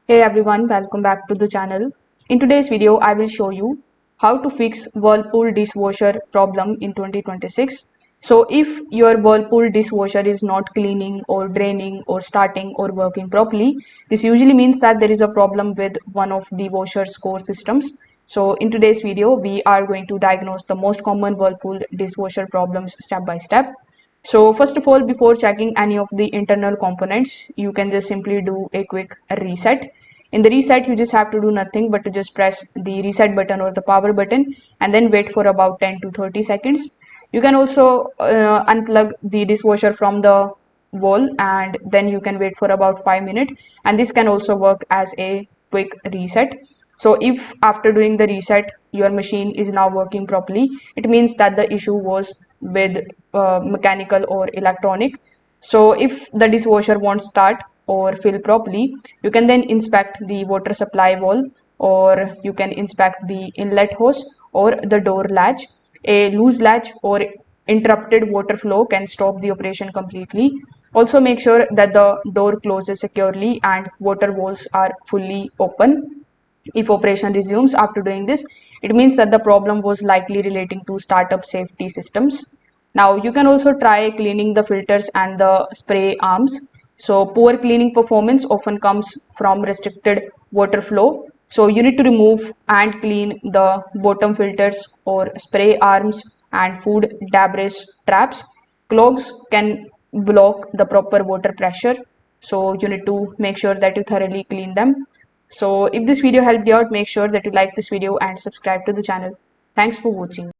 Hey everyone, welcome back to the channel. In today's video, I will show you how to fix Whirlpool dishwasher problem in 2026. So if your Whirlpool dishwasher is not cleaning or draining or starting or working properly, this usually means that there is a problem with one of the washer's core systems. So in today's video, we are going to diagnose the most common Whirlpool dishwasher problems step by step. So first of all, before checking any of the internal components, you can just simply do a quick reset. In the reset, you just have to do nothing but to just press the reset button or the power button and then wait for about 10 to 30 seconds. You can also unplug the dishwasher from the wall and then you can wait for about 5 minutes, and this can also work as a quick reset. So if after doing the reset your machine is now working properly, it means that the issue was with mechanical or electronic. So if the dishwasher won't start or fill properly, you can then inspect the water supply valve, or you can inspect the inlet hose or the door latch. A loose latch or interrupted water flow can stop the operation completely. Also make sure that the door closes securely and water valves are fully open. If operation resumes after doing this, it means that the problem was likely relating to startup safety systems. Now you can also try cleaning the filters and the spray arms. So poor cleaning performance often comes from restricted water flow. So you need to remove and clean the bottom filters or spray arms and food debris traps. Clogs can block the proper water pressure. So you need to make sure that you thoroughly clean them. So if this video helped you out, make sure that you like this video and subscribe to the channel. Thanks for watching.